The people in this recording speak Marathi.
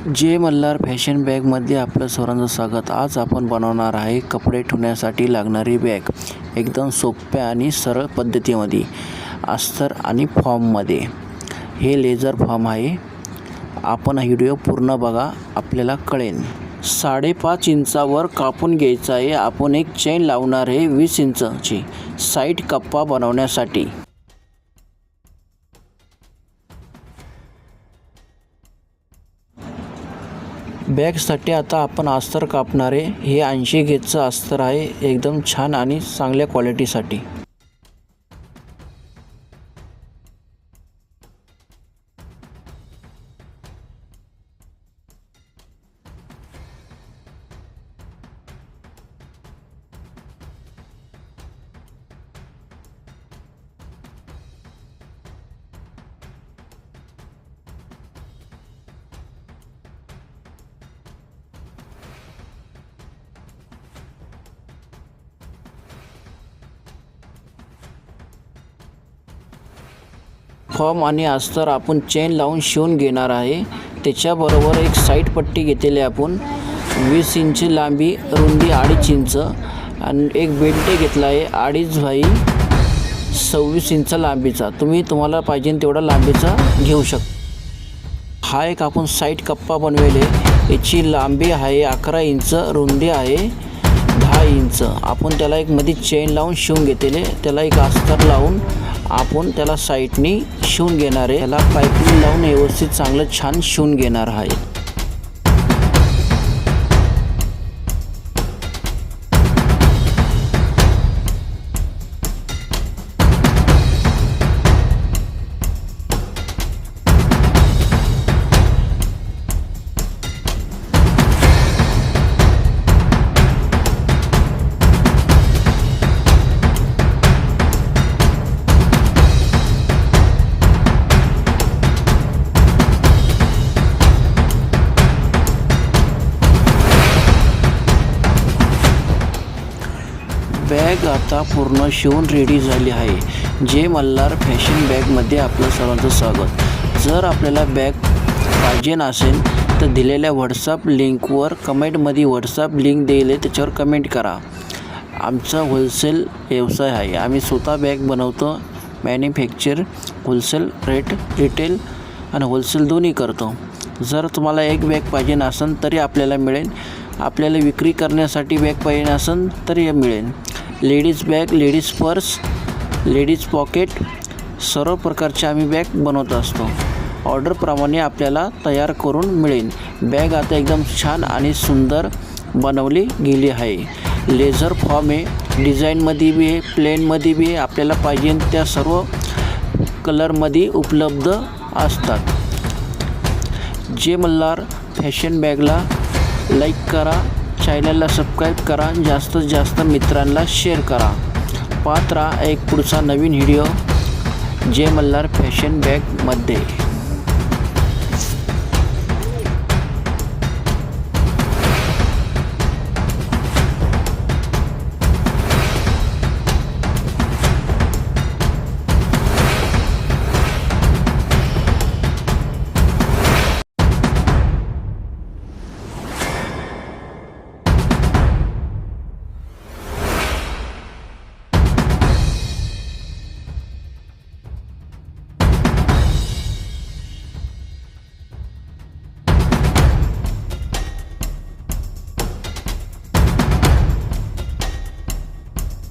जय मल्हार फॅशन बॅगमध्ये आपलं सर्वांचं स्वागत। आज आपण बनवणार आहे कपडे ठेवण्यासाठी लागणारी बॅग, एकदम सोप्या आणि सरळ पद्धतीमध्ये, अस्तर आणि फॉर्ममध्ये। हे लेझर फॉर्म आहे। आपण हा व्हिडिओ पूर्ण बघा, आपल्याला कळेल। 5.5 इंचावर कापून घ्यायचा आहे। आपण एक चेन लावणार आहे 20 इंचची साईड कप्पा बनवण्यासाठी। बॅगसाठी आता आपण अस्तर कापणार आहे। हे 80 गेजचं अस्तर आहे, एकदम छान आणि चांगल्या क्वालिटीसाठी। फॉर्म आणि अस्तर आपण चेन लावून शिवून घेणार आहे। त्याच्याबरोबर एक साईड पट्टी घेतलेली आपण 20 इंच लांबी, रुंदी 2.5 इंच, आणि एक बेल्ट घेतला आहे 2.5 बाय 26 इंच लांबीचा। तुम्हाला पाहिजे तेवढा लांबीचा घेऊ शकता। हा एक आपण साईड कप्पा बनवेल आहे। याची लांबी आहे 11 इंच, रुंदी आहे 10 इंच। आपण त्याला एक मध्ये चेन लावून शिवून घेतले, त्याला एक अस्तर लावून आपण त्याला साईडनी शिवून घेणार आहे। त्याला पाइपिंग लावून व्यवस्थित चांगलं छान शिवून घेणार आहे। बॅग आता पूर्ण शिवून रेडी झाली आहे। जय मल्हार फॅशन बॅगमध्ये आपलं सर्वांचं स्वागत। जर आपल्याला बॅग पाहिजे असेल तर दिलेल्या व्हॉट्सअप लिंकवर कमेंटमध्ये व्हॉट्सअप लिंक दिले, त्याच्यावर कमेंट करा। आमचा होलसेल व्यवसाय आहे। आम्ही स्वतः बॅग बनवतो, मॅन्युफॅक्चर, होलसेल रेट, रिटेल आणि होलसेल दोन्ही करतो। जर तुम्हाला एक बॅग पाहिजे असेल तरी आपल्याला मिळेल। आपल्याला विक्री करण्यासाठी बॅग पाहिजे असेल तरी मिळेल। Ladies bag, ladies purse, ladies pocket, सर्व प्रकारचे आम्ही बॅग बनवत असतो। ऑर्डरप्रमाणे आपल्याला तयार करून मिळेल। बॅग आता एकदम छान आणि सुंदर बनवली गेली आहे। लेझर फॉर्म आहे, डिझाईनमध्ये बी आहे, प्लेनमध्ये बी आहे। आपल्याला पाहिजे त्या सर्व कलरमध्ये उपलब्ध असतात। जय मल्हार फॅशन बॅगला लाईक करा, चॅनलला सबस्क्राईब करा, जास्तीत जास्त मित्रांना शेअर करा। पाहत राहा एक पुढचा नवीन व्हिडिओ जय मल्हार फॅशन बॅगमध्ये।